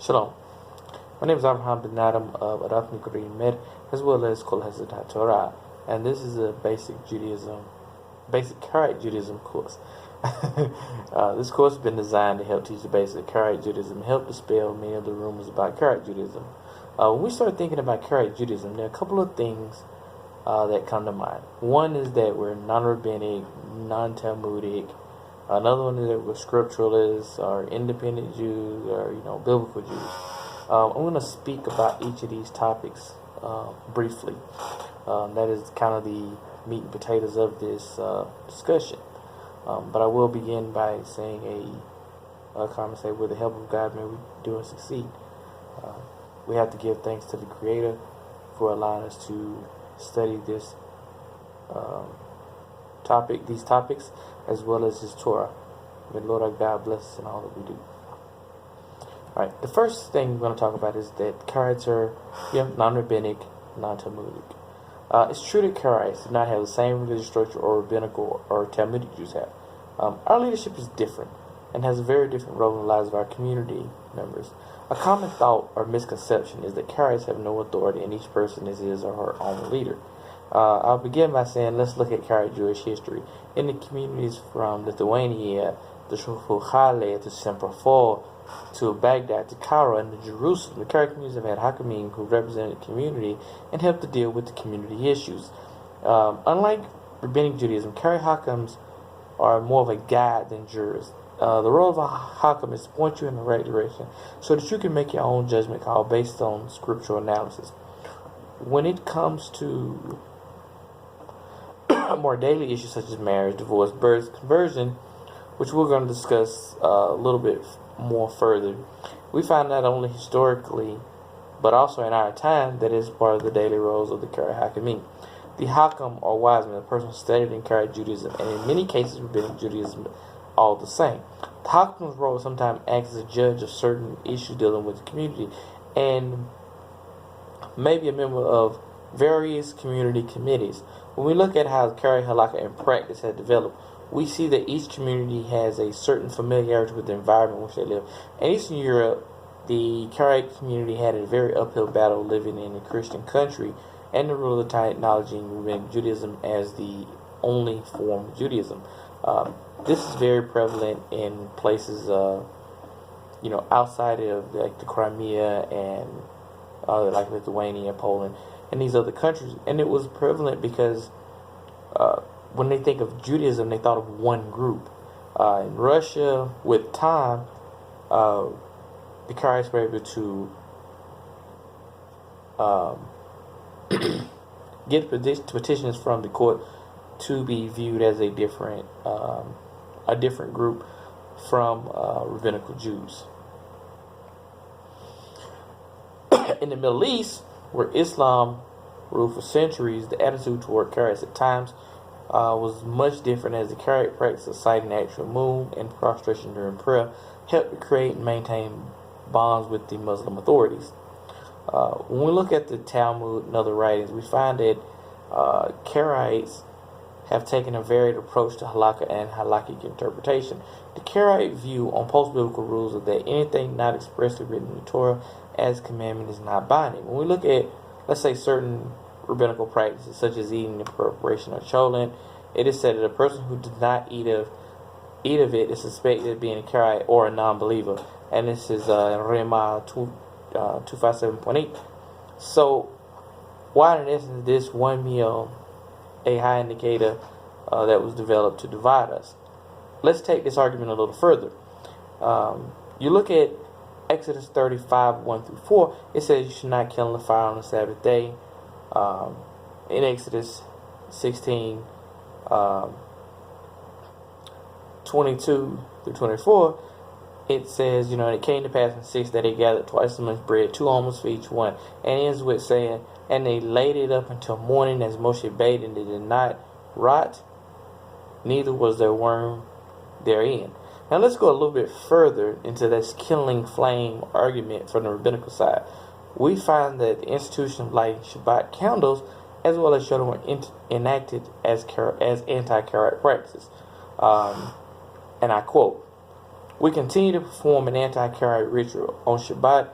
Shalom. My name is Abraham bin Adam of Adaf Nikurim Med, as well as Kol Hezed Torah, and this is a basic Karaite Judaism course. This course has been designed to help teach the basic Karaite Judaism and help dispel many of the rumors about Karaite Judaism. When we start thinking about Karaite Judaism, there are a couple of things that come to mind. One is that we're non-rabbinic, non-Talmudic. Another one is that we're scripturalists, or independent Jews, or biblical Jews. I'm going to speak about each of these topics briefly. That is kind of the meat and potatoes of this discussion. But I will begin by saying a comment say, with the help of God, may we do and succeed. We have to give thanks to the Creator for allowing us to study these topics, as well as His Torah. May Lord our God bless us in all that we do. Alright, the first thing we're going to talk about is that Karaites are non-rabbinic, non-Talmudic. It's true that Karaites do not have the same religious structure or rabbinical or Talmudic Jews have. Our leadership is different and has a very different role in the lives of our community members. A common thought or misconception is that Karaites have no authority and each person is his or her own leader. I'll begin by saying, let's look at Karaite Jewish history. In the communities from Lithuania to Shulchale to Simferopol to Baghdad to Cairo and to Jerusalem, the Karaite communities have had hakamim who represented the community and helped to deal with the community issues. Unlike rabbinic Judaism, Karaite hakams are more of a guide than jurors. The role of a hakam is to point you in the right direction so that you can make your own judgment call based on scriptural analysis. When it comes to more daily issues such as marriage, divorce, birth, conversion, which we're going to discuss a little bit more further, we find not only historically but also in our time that is part of the daily roles of the Karaite hakamim. The hakam or wise man, a person studied in Karaite Judaism and in many cases rabbinic Judaism, all the same. The hakam's role sometimes acts as a judge of certain issues dealing with the community and maybe a member of various community committees. When we look at how Karaite halakha in practice has developed, we see that each community has a certain familiarity with the environment in which they live. In Eastern Europe, the Karaite community had a very uphill battle living in a Christian country and the rule of acknowledging rabbinic Judaism as the only form of Judaism. This is very prevalent in places, outside of like the Crimea and like Lithuania, Poland, and these other countries. And it was prevalent because when they think of Judaism, they thought of one group. In Russia, with time, the Karaites were able to get petitions from the court to be viewed as a different group from rabbinical Jews. In the Middle East, where Islam ruled for centuries, the attitude toward Karaites at times was much different, as the Karaite practice of sighting the actual moon and prostration during prayer helped to create and maintain bonds with the Muslim authorities. When we look at the Talmud and other writings, we find that Karaites have taken a varied approach to halakha and halakhic interpretation. The Karaite view on post-biblical rules is that anything not expressly written in the Torah as commandment is not binding. When we look at, let's say, certain rabbinical practices such as eating the preparation of cholent, it is said that a person who does not eat of it is suspected of being a Karaite or a non-believer, and this is Rema 257.8. So, why in essence this one meal a high indicator that was developed to divide us? Let's take this argument a little further. You look at Exodus 35:1-4. It says you should not kill the fire on the Sabbath day. In Exodus 16:22-24, it says, and it came to pass in 6 that they gathered twice as much bread, 2 almonds for each one, and ends with saying, and they laid it up until morning as Moshe bade, and it did not rot, neither was there worm therein. Now let's go a little bit further into this kindling flame argument from the rabbinical side. We find that the institution of lighting Shabbat candles as well as showing were enacted as anti-Karaite practices. And I quote, We continue to perform an anti-Karaite ritual on Shabbat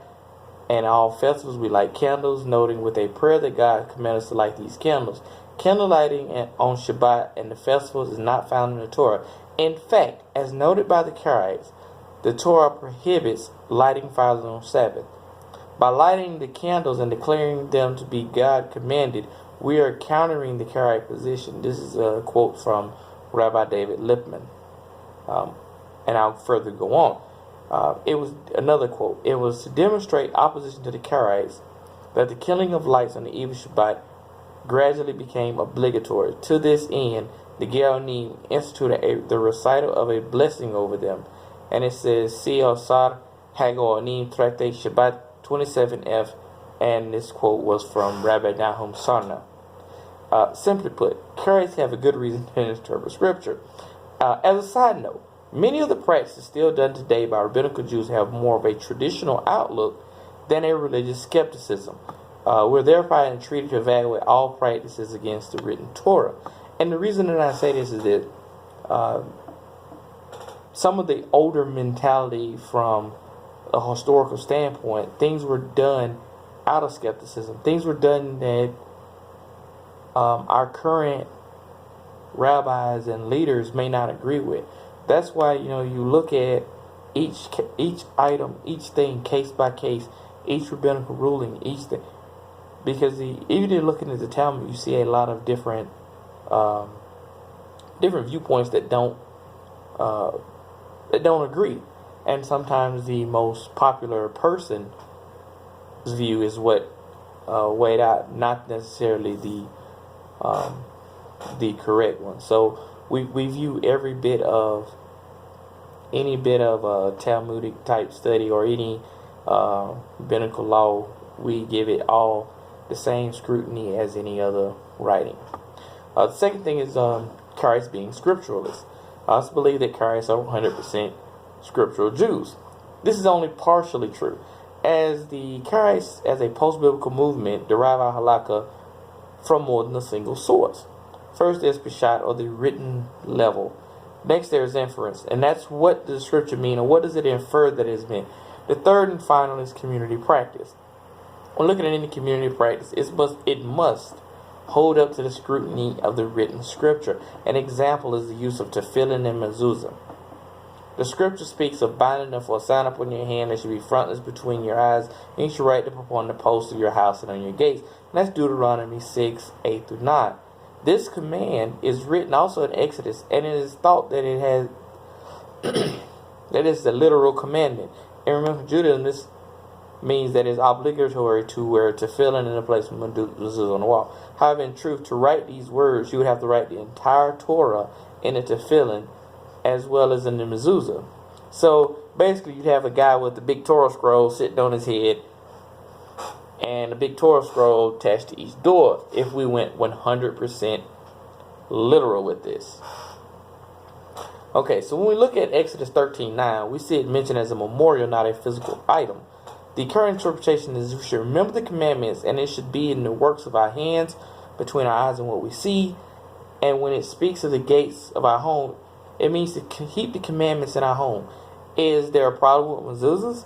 and all festivals. We light candles, noting with a prayer that God commanded us to light these candles. Candle lighting on Shabbat and the festivals is not found in the Torah. In fact, as noted by the Karaites, the Torah prohibits lighting fires on Sabbath. By lighting the candles and declaring them to be God commanded, we are countering the Karaite position. This is a quote from Rabbi David Lippman. And I'll further go on. It was another quote. It was to demonstrate opposition to the Karaites that the killing of lights on the eve of Shabbat gradually became obligatory. To this end, the Geonim instituted the recital of a blessing over them. And it says, Si Osar Hagonim Tractate Shabbat 27f. And this quote was from Rabbi Nahum Sarna. Simply put, Karaites have a good reason to interpret Scripture. As a side note, many of the practices still done today by rabbinical Jews have more of a traditional outlook than a religious skepticism. We're therefore entreated to evaluate all practices against the written Torah. And the reason that I say this is that some of the older mentality from a historical standpoint, things were done out of skepticism. Things were done that our current rabbis and leaders may not agree with. That's why, you look at each item, each thing, case by case, each rabbinical ruling, each thing. Because even looking at the Talmud, you see a lot of different viewpoints that don't agree. And sometimes the most popular person's view is what weighed out, not necessarily the correct one. So we view every bit of any bit of Talmudic type study or any rabbinical law, we give it all the same scrutiny as any other writing. The second thing is Karaites being scripturalists. I also believe that Karaites are 100% scriptural Jews. This is only partially true, as the Karaites, as a post-biblical movement, derive our halakha from more than a single source. First, there's Peshat, or the written level. Next, there's inference, and that's what does Scripture mean, or what does it infer that it's meant. The third and final is community practice. When looking at any community practice, it must hold up to the scrutiny of the written Scripture. An example is the use of tefillin and mezuzah. The Scripture speaks of binding them for a sign upon your hand that should be frontless between your eyes, and you should write them upon the posts of your house and on your gates. And that's Deuteronomy 6, 8 through 9. This command is written also in Exodus, and it is thought that it has that it's a literal commandment. And remember, Judaism, this means that it's obligatory to wear tefillin in the place of mezuzah on the wall. However, in truth, to write these words, you would have to write the entire Torah in the tefillin as well as in the mezuzah. So basically, you'd have a guy with the big Torah scroll sitting on his head, and a big Torah scroll attached to each door, if we went 100% literal with this. Okay, so when we look at Exodus 13:9, we see it mentioned as a memorial, not a physical item. The current interpretation is we should remember the commandments, and it should be in the works of our hands, between our eyes and what we see. And when it speaks of the gates of our home, it means to keep the commandments in our home. Is there a problem with mezuzahs?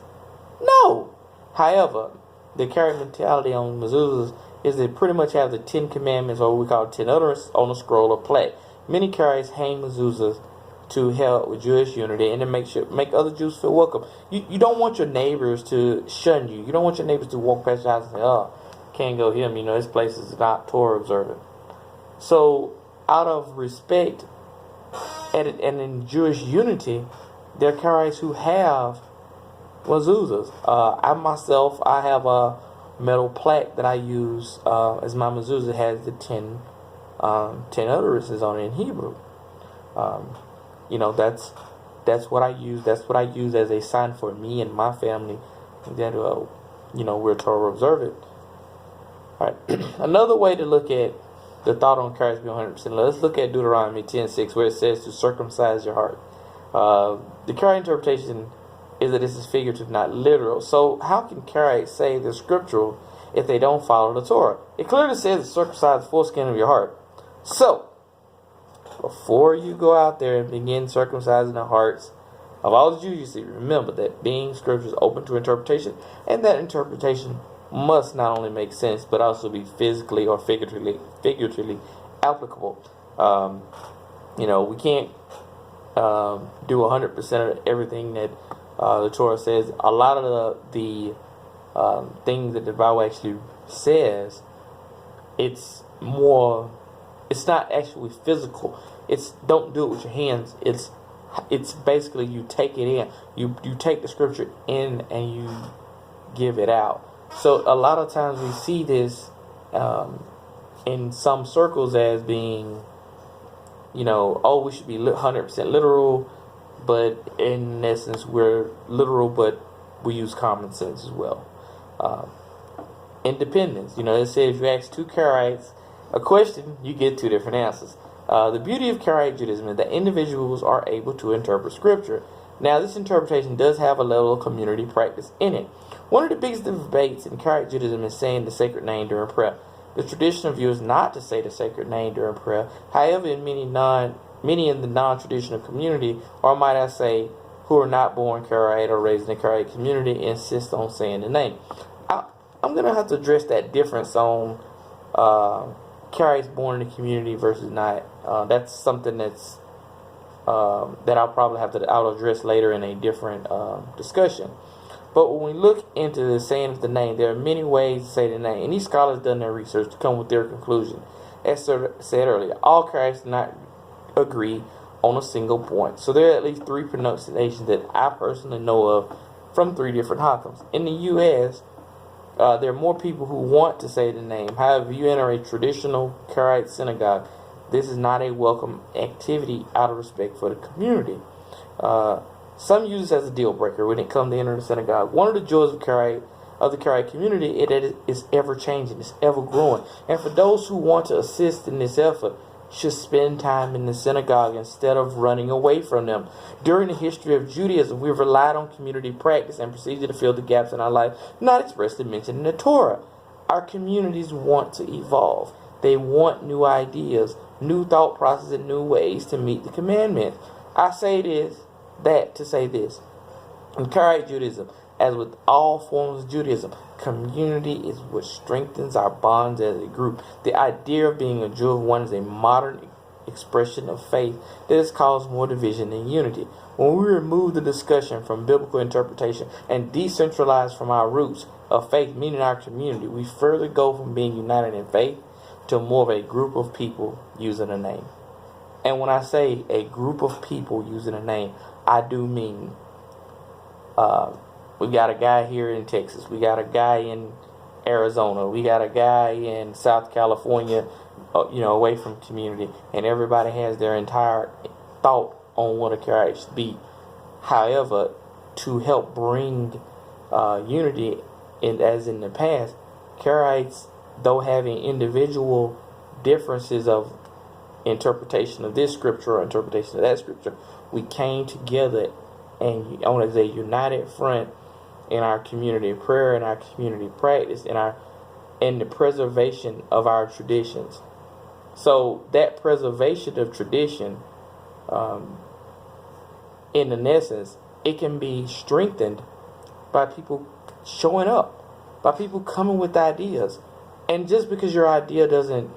No. However, the current mentality on mezuzahs is they pretty much have the 10 commandments, or what we call 10 utterances, on a scroll or plaque. Many Karaites hang mezuzahs to help with Jewish unity and to make other Jews feel welcome. You don't want your neighbors to shun you. You don't want your neighbors to walk past your house and say, "Oh, can't go here. This place is not Torah observant." So, out of respect and in Jewish unity, there are Karaites who have mezuzahs. I have a metal plaque that I use as my mezuzah. Has the 10 utterances on it in Hebrew. That's what I use. That's what I use as a sign for me and my family that we're Torah observant. All right. Another way to look at the thought on Karaites being 100%. Let's look at Deuteronomy 10:6, where it says to circumcise your heart. The Karaite interpretation is that this is figurative, not literal. So how can Karaites say they're scriptural if they don't follow the Torah? It clearly says to circumcise the foreskin of your heart. So, before you go out there and begin circumcising the hearts of all the Jews you see, remember that being scripture is open to interpretation, and that interpretation must not only make sense but also be physically or figuratively applicable. We can't do 100% of everything that the Torah says. A lot of the things that the Bible actually says, it's not actually physical. It's don't do it with your hands. It's basically you take it in. You take the scripture in and you give it out. So a lot of times we see this in some circles as being, we should be 100% literal, but in essence we're literal, but we use common sense as well. Independence. It says if you ask two Karaites a question, you get two different answers. The beauty of Karaite Judaism is that individuals are able to interpret scripture. Now, this interpretation does have a level of community practice in it. One of the biggest debates in Karaite Judaism is saying the sacred name during prayer. The traditional view is not to say the sacred name during prayer. However, in many in the non-traditional community, or might I say, who are not born Karaite or raised in the Karaite community, insist on saying the name. I'm going to have to address that difference on Karaites born in the community versus not. That's something that I'll probably I'll address later in a different discussion. But when we look into the saying of the name, there are many ways to say the name, and these scholars done their research to come with their conclusion. As said earlier, all Karaites do not agree on a single point. So there are at least 3 pronunciations that I personally know of from 3 different Hakkams. In the U.S., there are more people who want to say the name. However, if you enter a traditional Karaite synagogue, this is not a welcome activity out of respect for the community. Some use it as a deal breaker when it comes to entering the synagogue. One of the joys of the Karaite community is that it is ever changing, it's ever growing. And for those who want to assist in this effort, should spend time in the synagogue instead of running away from them. During the history of Judaism, we've relied on community practice and procedure to fill the gaps in our life, not expressly mentioned in the Torah. Our communities want to evolve. They want new ideas, new thought processes, and new ways to meet the commandments. I say that to say this. In Karaite Judaism, as with all forms of Judaism, community is what strengthens our bonds as a group. The idea of being a Jew of one is a modern expression of faith that has caused more division than unity. When we remove the discussion from biblical interpretation and decentralize from our roots of faith, meaning our community, we further go from being united in faith to more of a group of people using a name. And when I say a group of people using a name, I do mean we got a guy here in Texas. We got a guy in Arizona. We got a guy in South California, away from community. And everybody has their entire thought on what a Karaite should be. However, to help bring unity, as in the past, Karaites, though having individual differences of interpretation of this scripture or interpretation of that scripture, we came together and on as a united front in our community prayer and our community practice in the preservation of our traditions. So that preservation of tradition, in essence, it can be strengthened by people showing up, by people coming with ideas. And just because your idea doesn't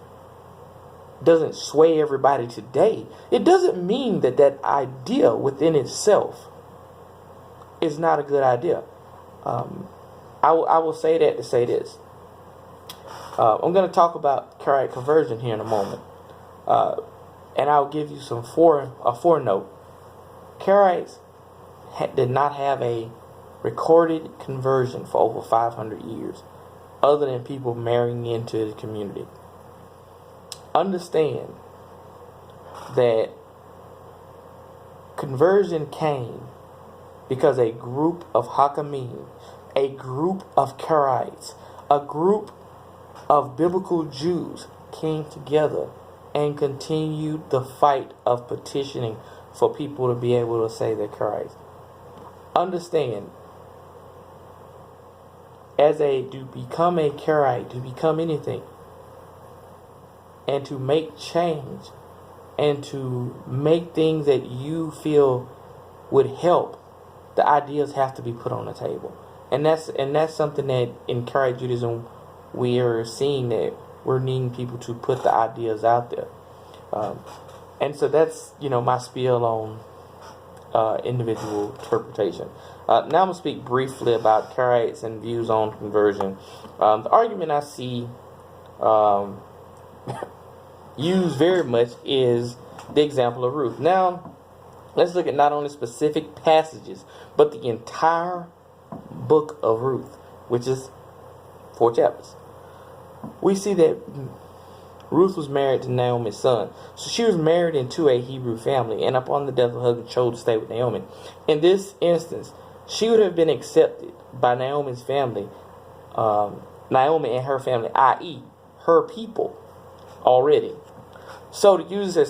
sway everybody today, it doesn't mean that idea within itself is not a good idea. I will say that to say this. I'm going to talk about Karaite conversion here in a moment. And I'll give you a foreknote. Karaites did not have a recorded conversion for over 500 years, other than people marrying into the community. Understand that conversion came because a group of Hakamim, a group of Karaites, a group of biblical Jews came together and continued the fight of petitioning for people to be able to say they're Karaites. Understand, to become a Karaite, to become anything, and to make change, and to make things that you feel would help, the ideas have to be put on the table. And that's something that in Karaite Judaism we are seeing, that we're needing people to put the ideas out there. And so that's, my spiel on individual interpretation. Now I'm going to speak briefly about Karaites and views on conversion. The argument I see used very much is the example of Ruth. Now, let's look at not only specific passages, but the entire book of Ruth, which is 4 chapters. We see that Ruth was married to Naomi's son. So she was married into a Hebrew family, and upon the death of her husband, chose to stay with Naomi. In this instance, she would have been accepted by Naomi's family, Naomi and her family, i.e., her people, already. So to use the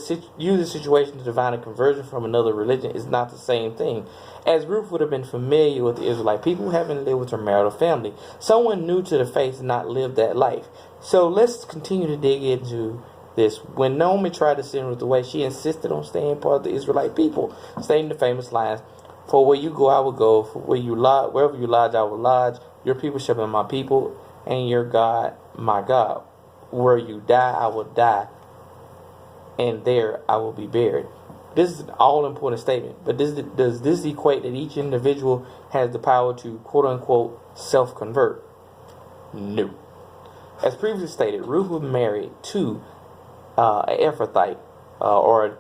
situation to define a conversion from another religion is not the same thing, as Ruth would have been familiar with the Israelite people, having lived with her marital family. Someone new to the faith did not live that life. So let's continue to dig into this. When Naomi tried to send Ruth away, she insisted on staying part of the Israelite people, stating the famous lines, "For where you go, I will go. For wherever you lodge, I will lodge. Your people shall be my people, and your God, my God. Where you die, I will die, and there I will be buried." This is an all-important statement, but does this equate that each individual has the power to, quote-unquote, self-convert? No. As previously stated, Ruth was married to an Ephrathite, or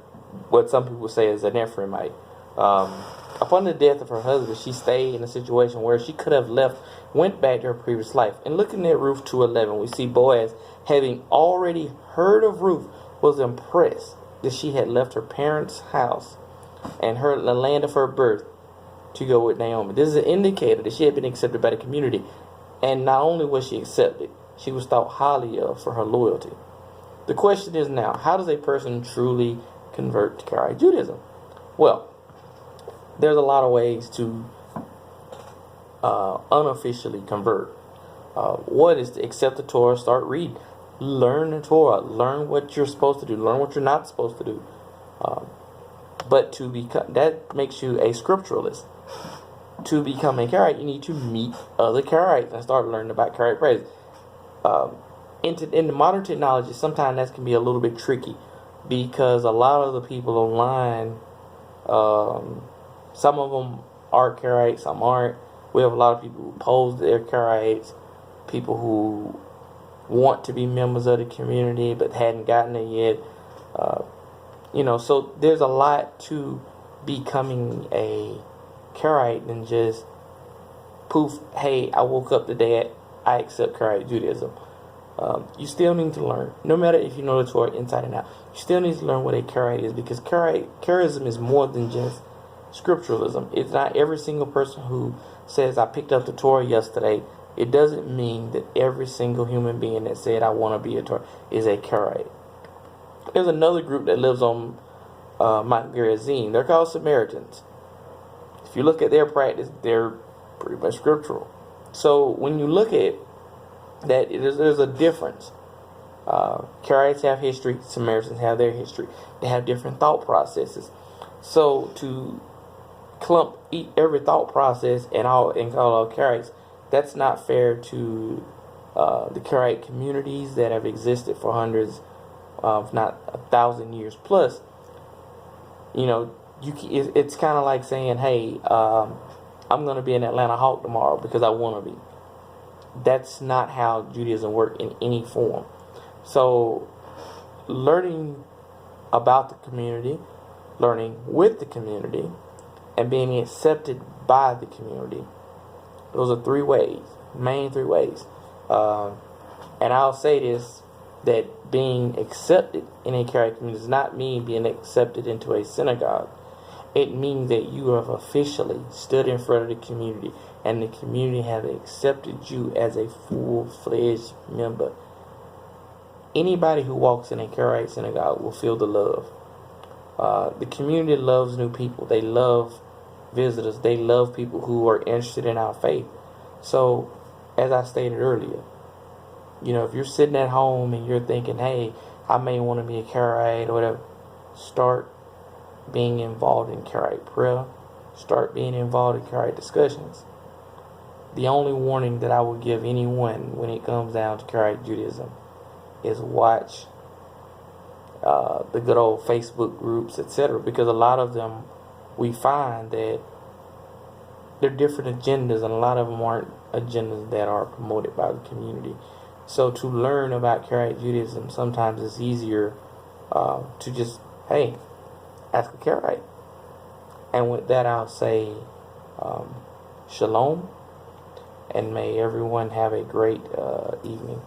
what some people say is an Ephraimite. Upon the death of her husband, she stayed in a situation where she could have went back to her previous life. And looking at Ruth 2:11, we see Boaz, having already heard of Ruth, was impressed that she had left her parents' house and the land of her birth to go with Naomi. This is an indicator that she had been accepted by the community. And not only was she accepted, she was thought highly of for her loyalty. The question is now, how does a person truly convert to Karaite Judaism? Well, there's a lot of ways to unofficially convert. One is to accept the Torah, start reading. Learn the Torah. Learn what you're supposed to do. Learn what you're not supposed to do. But to become, that makes you a scripturalist. To become a Karaite, you need to meet other Karaites and start learning about Karaite praise. In the modern technology, sometimes that can be a little bit tricky, because a lot of the people online, some of them are Karaites, some aren't. We have a lot of people who pose they're Karaites, people who want to be members of the community but hadn't gotten it yet. So there's a lot to becoming a Karaite than just poof, hey, I woke up today, I accept Karaite Judaism. You still need to learn, no matter if you know the Torah inside and out. You still need to learn what a Karaite is, because Karaism is more than just scripturalism. It's not every single person who says, I picked up the Torah yesterday. It doesn't mean that every single human being that said, I want to be a Torah, is a Karaite. There's another group that lives on Mount Gerizim. They're called Samaritans. If you look at their practice, they're pretty much scriptural. So when you look at that, there's a difference. Karaites have history. Samaritans have their history. They have different thought processes. So to clump every thought process and call all Karaites, that's not fair to the Karaite communities that have existed for hundreds, if not 1,000 years plus. It's kind of like saying, hey, I'm going to be an Atlanta Hawk tomorrow because I want to be. That's not how Judaism works in any form. So learning about the community, learning with the community, and being accepted by the community, those are main three ways. And I'll say this, that being accepted in a Karaite community does not mean being accepted into a synagogue. It means that you have officially stood in front of the community, and the community has accepted you as a full-fledged member. Anybody who walks in a Karaite synagogue will feel the love. The community loves new people. They love visitors. They love people who are interested in our faith. So, as I stated earlier, if you're sitting at home and you're thinking, hey, I may want to be a Karaite or whatever, start being involved in Karaite prayer. start being involved in Karaite discussions. The only warning that I would give anyone when it comes down to Karaite Judaism is watch the good old Facebook groups, etc. Because a lot of them, we find that they're different agendas, and a lot of them aren't agendas that are promoted by the community. So to learn about Karaite Judaism, sometimes it's easier to just, hey, ask a Karaite. And with that, I'll say shalom, and may everyone have a great evening.